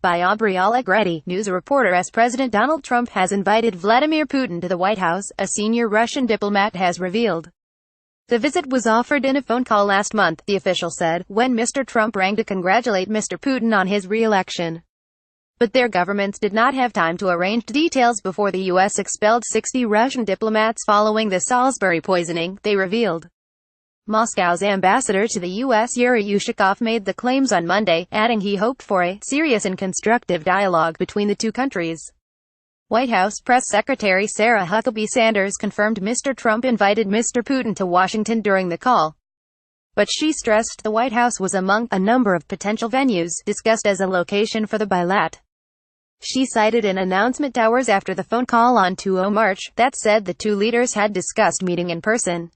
By Aubrey Allegretti, news reporter. As President Donald Trump has invited Vladimir Putin to the White House, a senior Russian diplomat has revealed. The visit was offered in a phone call last month, the official said, when Mr. Trump rang to congratulate Mr. Putin on his re-election. But their governments did not have time to arrange details before the U.S. expelled 60 Russian diplomats following the Salisbury poisoning, they revealed. Moscow's ambassador to the U.S. Yuri Ushakov made the claims on Monday, adding he hoped for a serious and constructive dialogue between the two countries. White House Press Secretary Sarah Huckabee Sanders confirmed Mr. Trump invited Mr. Putin to Washington during the call. But she stressed the White House was among a number of potential venues discussed as a location for the bilat. She cited an announcement hours after the phone call on 20 March that said the two leaders had discussed meeting in person.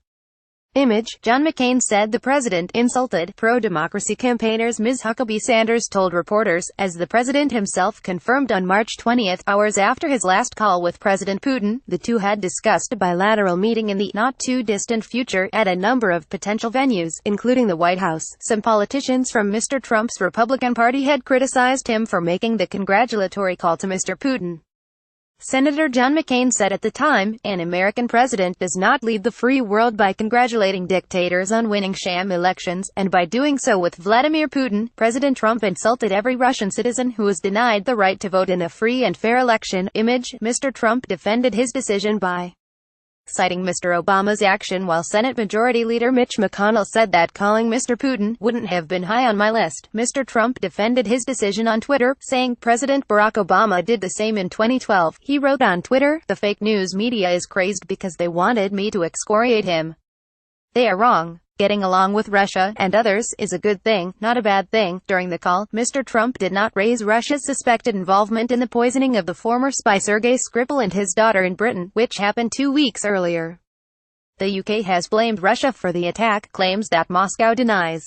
Image, John McCain said the president insulted pro-democracy campaigners. Ms. Huckabee Sanders told reporters, as the president himself confirmed on March 20, hours after his last call with President Putin, the two had discussed a bilateral meeting in the not-too-distant future at a number of potential venues, including the White House. Some politicians from Mr. Trump's Republican Party had criticized him for making the congratulatory call to Mr. Putin. Senator John McCain said at the time, an American president does not lead the free world by congratulating dictators on winning sham elections, and by doing so with Vladimir Putin. President Trump insulted every Russian citizen who was denied the right to vote in a free and fair election. Image, Mr. Trump defended his decision by citing Mr. Obama's action, while Senate Majority Leader Mitch McConnell said that calling Mr. Putin wouldn't have been high on my list. Mr. Trump defended his decision on Twitter, saying President Barack Obama did the same in 2012. He wrote on Twitter, "The fake news media is crazed because they wanted me to excoriate him. They are wrong. Getting along with Russia and others is a good thing, not a bad thing." During the call, Mr. Trump did not raise Russia's suspected involvement in the poisoning of the former spy Sergei Skripal and his daughter in Britain, which happened 2 weeks earlier. The UK has blamed Russia for the attack, claims that Moscow denies.